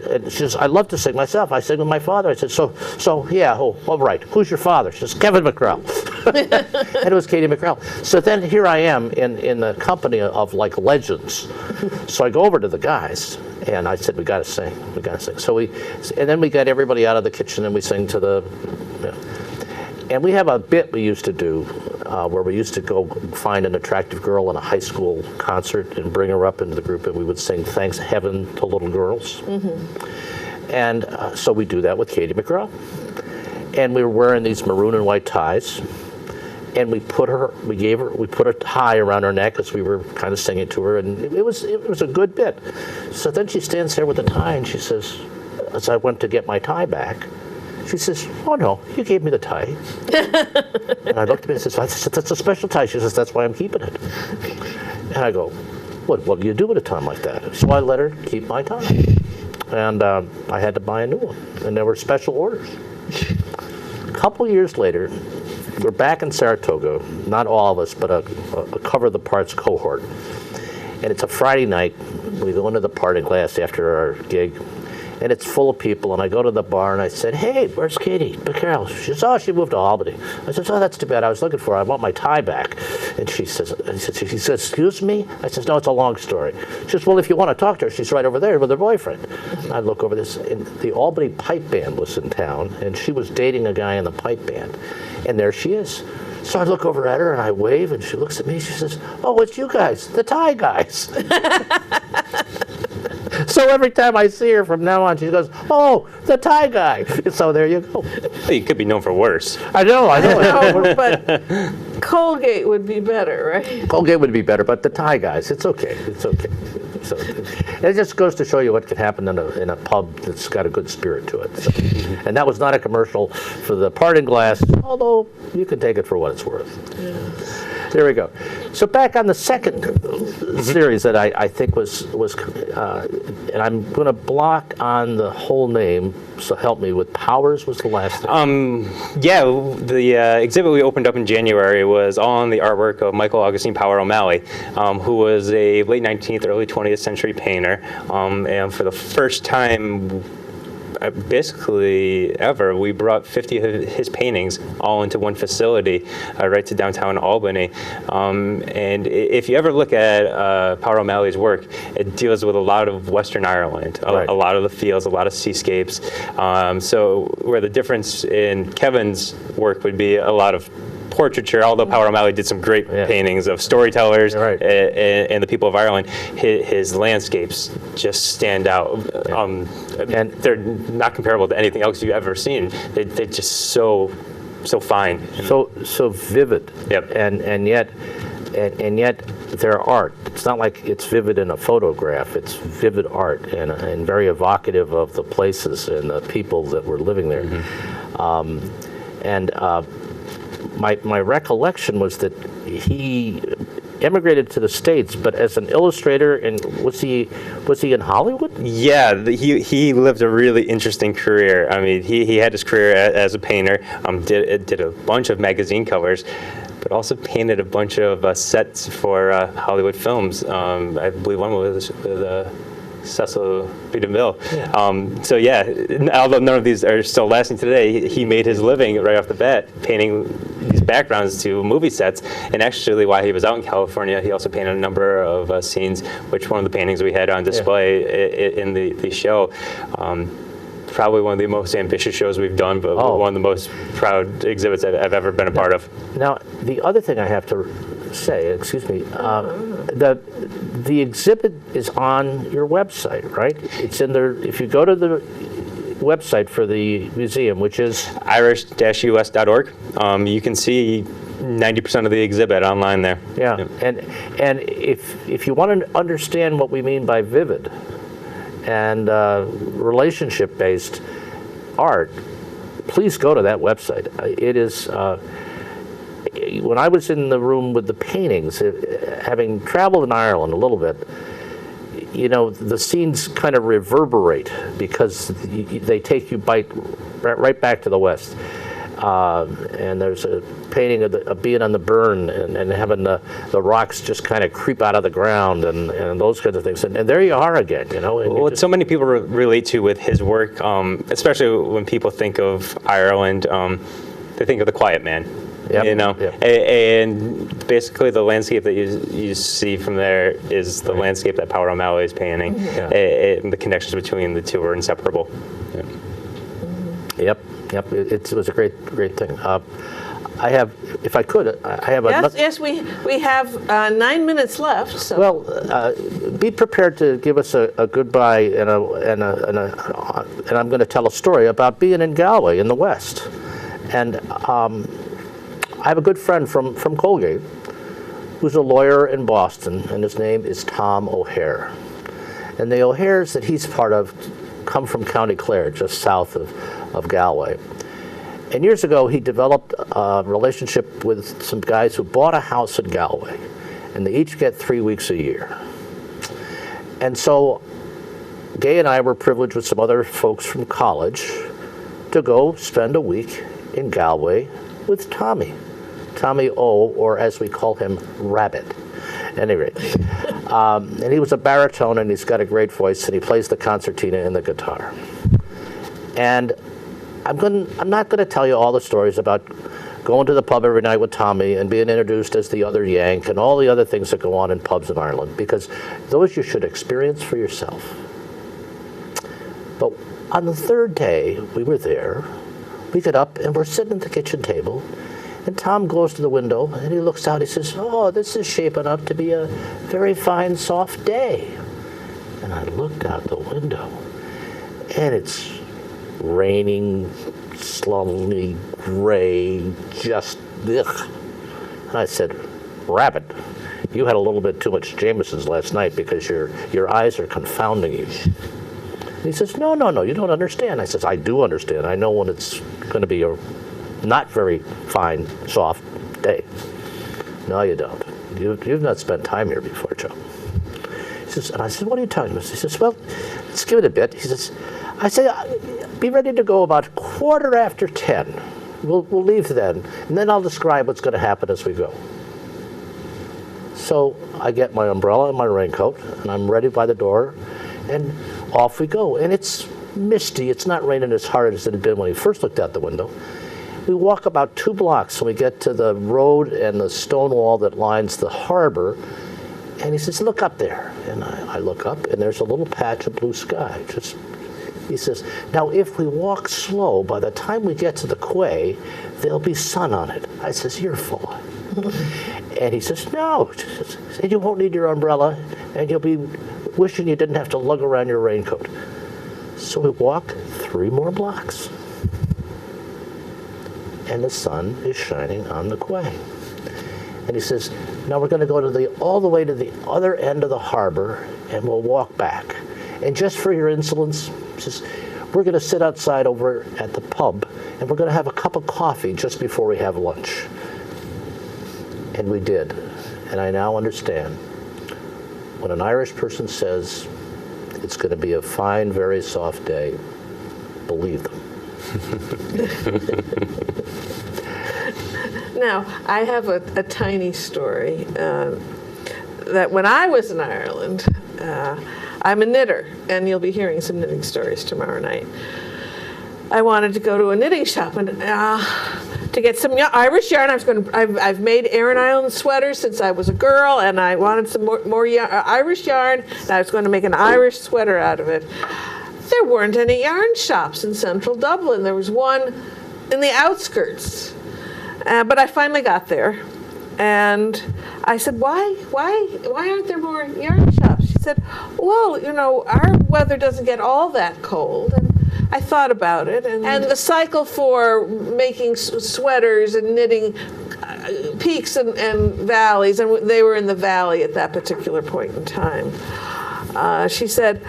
And she says, "I love to sing myself. I sing with my father." I said, "So yeah, all right. Who's your father?" She says, "Kevin Mccarell." And it was Katie Mccarell. So then here I am in the company of like legends. So I go over to the guys and I said, we got to sing. So then we got everybody out of the kitchen and we sing to the, and we have a bit we used to do where we used to go find an attractive girl in a high school concert and bring her up into the group, and we would sing "Thanks Heaven" to little girls. And so we do that with Katie Mccarell. And we were wearing these maroon and white ties. And we put a tie around her neck as we were kind of singing to her, and it was a good bit. So then she stands there with the tie, and she says, as I went to get my tie back, she says, "Oh no, you gave me the tie." And I looked at me and says, "That's a special tie." She says, "That's why I'm keeping it." And I go, what do you do with a tie like that?" So I let her keep my tie, and I had to buy a new one, and there were special orders. A couple years later, we're back in Saratoga, not all of us, but a Cover the Parts cohort. And it's a Friday night. We go into the Parting Glass after our gig, and it's full of people. And I go to the bar and I said, "Hey, where's Katie Mccarell?" She says, "Oh, she moved to Albany." I said, "Oh, that's too bad. I was looking for her. I want my tie back." And she says, "Excuse me?" I said, "No, it's a long story." She says, "Well, if you want to talk to her, she's right over there with her boyfriend." And I look over this, and the Albany Pipe Band was in town, and she was dating a guy in the pipe band. And there she is. So I look over at her and I wave, and she looks at me. She says, "Oh, it's you guys, the tie guys." So every time I see her from now on, she goes, "Oh, the tie guy." So there you go. You could be known for worse. I know. No, but Colgate would be better, right? Colgate would be better, but the tie guys, it's okay. So it just goes to show you what can happen in a pub that's got a good spirit to it. So, and that was not a commercial for the Parting Glass, although you can take it for what it's worth. Yeah. There we go. So back on the second series that I think was and I'm going to block on the whole name, so help me with Powers was the last thing. Yeah, the exhibit we opened up in January was on the artwork of Michael Augustine Power O'Malley, who was a late 19th, early 20th century painter. And for the first time, basically ever, we brought 50 of his paintings all into one facility right to downtown Albany. And if you ever look at Power O'Malley's work, it deals with a lot of Western Ireland, Right. a lot of the fields, a lot of seascapes. So where the difference in Kevin's work would be a lot of portraiture, although Power O'Malley did some great paintings of storytellers and the people of Ireland, his landscapes just stand out. And they're not comparable to anything else you've ever seen. They're just so fine. So vivid. Yep. And yet their art. It's not like it's vivid in a photograph. It's vivid art and very evocative of the places and the people that were living there. My recollection was that he emigrated to the States, but as an illustrator, and was he in Hollywood? Yeah, he lived a really interesting career. I mean, he had his career as a painter, did a bunch of magazine covers, but also painted a bunch of sets for Hollywood films. I believe one was with Cecil B. DeMille. So yeah, although none of these are still lasting today, he made his living right off the bat painting these backgrounds to movie sets. And actually, while he was out in California, he also painted a number of scenes, which one of the paintings we had on display in the show. Probably one of the most ambitious shows we've done, but one of the most proud exhibits I've ever been a part of. Now, the other thing I have to say, excuse me, the exhibit is on your website, right? It's in there. If you go to the website for the museum, which is irish-us.org, you can see 90% of the exhibit online there. Yeah, and if you want to understand what we mean by vivid and relationship-based art, please go to that website. It is, when I was in the room with the paintings, having traveled in Ireland a little bit, you know, the scenes kind of reverberate because they take you right back to the West. And there's a painting of being on the burn and having the rocks just kind of creep out of the ground and those kinds of things. And there you are again, you know. What so many people relate to with his work, especially when people think of Ireland, they think of the quiet man. Yep. You know, and basically the landscape that you see from there is the landscape that Power O'Malley is painting. And the connections between the two are inseparable. Yep. It was a great thing. I have, if I could, I have another. Yes, we have 9 minutes left. So. Well, be prepared to give us a goodbye, and I'm going to tell a story about being in Galway in the West. And I have a good friend from Colgate who's a lawyer in Boston, and his name is Tom O'Hare. And the O'Hares that he's part of come from County Clare, just south of Galway. And years ago, he developed a relationship with some guys who bought a house in Galway, and they each get 3 weeks a year. And so Gay and I were privileged with some other folks from college to go spend a week in Galway with Tommy O, or as we call him, Rabbit. At any rate, and he was a baritone, and he's got a great voice, and he plays the concertina and the guitar. And I'm not going to tell you all the stories about going to the pub every night with Tommy and being introduced as the other Yank and all the other things that go on in pubs in Ireland, because those you should experience for yourself. But on the third day we were there, we get up and we're sitting at the kitchen table, and Tom goes to the window and he looks out. He says, "Oh, this is shaping up to be a very fine, soft day." And I looked out the window, and it's raining, slowly, gray, just ugh. And I said, "Rabbit, you had a little bit too much Jameson's last night because your eyes are confounding you." And he says, No, you don't understand. I says, "I do understand. I know when it's going to be a not very fine, soft day." "No, you don't. You've not spent time here before, Joe." He says, and I said, "What are you talking about?" He says, "Well, let's give it a bit." He says, I say, "Be ready to go about 10:15. We'll leave then, and then I'll describe what's going to happen as we go." So I get my umbrella and my raincoat, and I'm ready by the door, and off we go. And it's misty. It's not raining as hard as it had been when he first looked out the window. We walk about 2 blocks and we get to the road and the stone wall that lines the harbor. And he says, "Look up there." And I look up, and there's a little patch of blue sky, just He says, now if we walk slow, by the time we get to the quay, there'll be sun on it. I says, you're full. And he says, no. And you won't need your umbrella, and you'll be wishing you didn't have to lug around your raincoat. So we walk 3 more blocks. And the sun is shining on the quay. And he says, now we're going to go all the way to the other end of the harbor, and we'll walk back. And just for your insolence, he says, we're going to sit outside over at the pub, and we're going to have a cup of coffee just before we have lunch. And we did. And I now understand. When an Irish person says it's going to be a fine, very soft day, believe them. Now, I have a tiny story that when I was in Ireland, I'm a knitter, and you'll be hearing some knitting stories tomorrow night. I wanted to go to a knitting shop and to get some Irish yarn. I've made Aran Island sweaters since I was a girl, and I wanted some more Irish yarn, and I was going to make an Irish sweater out of it. There weren't any yarn shops in central Dublin. There was one in the outskirts. But I finally got there, and I said, why aren't there more yarn shops? She said, well, you know, our weather doesn't get all that cold. And I thought about it, and the cycle for making sweaters and knitting peaks and valleys, and they were in the valley at that particular point in time. She said,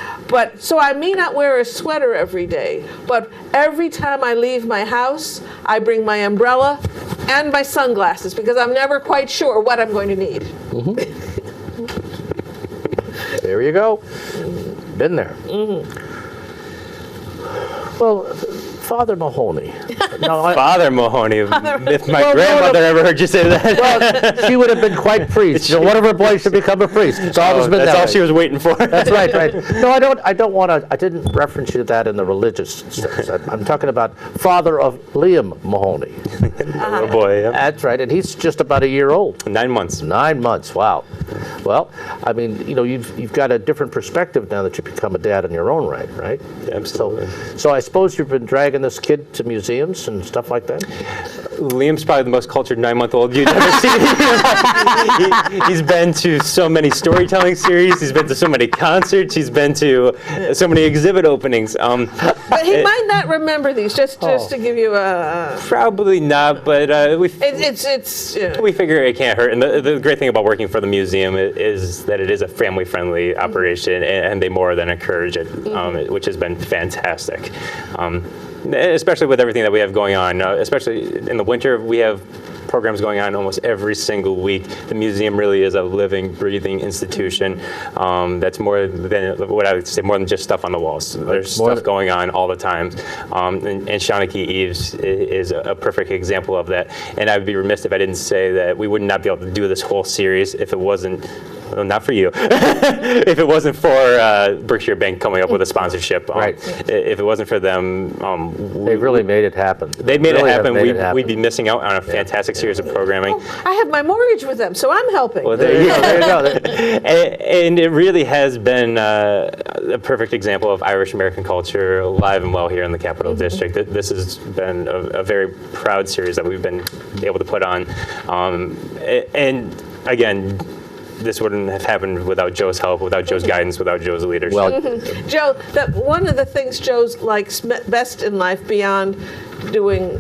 so I may not wear a sweater every day, but every time I leave my house, I bring my umbrella and my sunglasses, because I'm never quite sure what I'm going to need. Mm-hmm. There you go. Been there. Mm-hmm. Well, Father Mahoney. Father Mahoney. If my grandmother ever heard you say that. Well, she would have been quite priest. You know, one of her boys should become a priest. It's always been that's that all way. she was waiting for. That's right. No, I don't want to. I didn't reference you to that in the religious sense. I'm talking about father of Liam Mahoney. Oh boy. Yeah. That's right, and he's just about a year old. 9 months. 9 months. Wow. Well, I mean, you know, you've got a different perspective now that you become a dad in your own right, right? Yeah, absolutely. So I suppose you've been dragging this kid to museums and stuff like that? Liam's probably the most cultured 9-month-old you've ever seen. He's been to so many storytelling series. He's been to so many concerts. He's been to so many exhibit openings. But he might not remember these. Just to give you a. Probably not, but we figure it can't hurt. And the great thing about working for the museum is that it is a family-friendly operation, and they more than encourage it, which has been fantastic. Especially with everything that we have going on, especially in the winter, we have programs going on almost every single week. The museum really is a living, breathing institution that's more than what I would say, more than just stuff on the walls. There's stuff going on all the time, and Shawnee Eves is a perfect example of that. And I would be remiss if I didn't say that we would not be able to do this whole series if it wasn't. Well, not for you. If it wasn't for Berkshire Bank coming up with a sponsorship, right? If it wasn't for them, they really made it happen. They made it happen. We'd be missing out on a fantastic series of programming. Oh, I have my mortgage with them, so I'm helping. Well, there you go. And it really has been a perfect example of Irish American culture alive and well here in the Capital District. This has been a very proud series that we've been able to put on, and again. This wouldn't have happened without Joe's help, without Joe's guidance, without Joe's leadership. Well, Joe, one of the things Joe likes best in life, beyond doing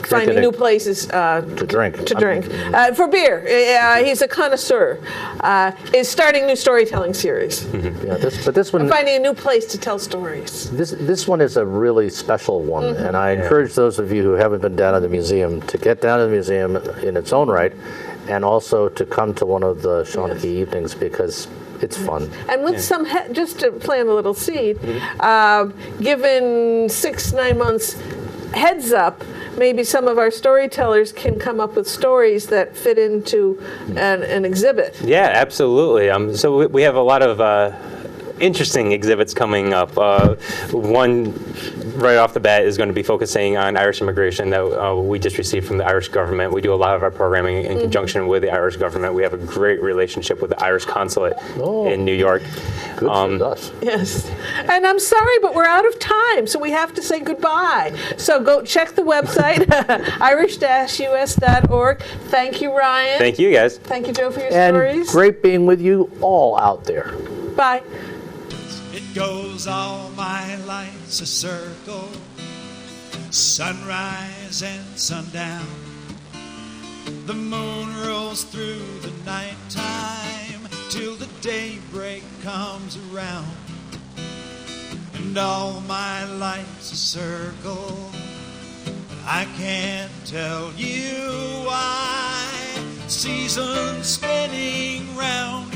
finding new places to drink for beer, he's a connoisseur, is starting new storytelling series. Yeah, this one, finding a new place to tell stories. This one is a really special one, and I encourage those of you who haven't been down to the museum to get down to the museum in its own right, and also to come to one of the Shawnee evenings, because it's fun. And with some, just to plant a little seed, given 6-9 months heads up, maybe some of our storytellers can come up with stories that fit into an exhibit. Yeah, absolutely. So we have a lot of interesting exhibits coming up. One right off the bat is going to be focusing on Irish immigration that we just received from the Irish government. We do a lot of our programming in conjunction with the Irish government. We have a great relationship with the Irish consulate in New York. Good for us. Yes. And I'm sorry, but we're out of time, so we have to say goodbye. So go check the website, irish-us.org. Thank you, Ryan. Thank you, guys. Thank you, Joe, for your And stories. great being with you all out there. Bye. It goes all my life's a circle, sunrise and sundown. The moon rolls through the nighttime till the daybreak comes around. And all my life's a circle, but I can't tell you why. Seasons spinning round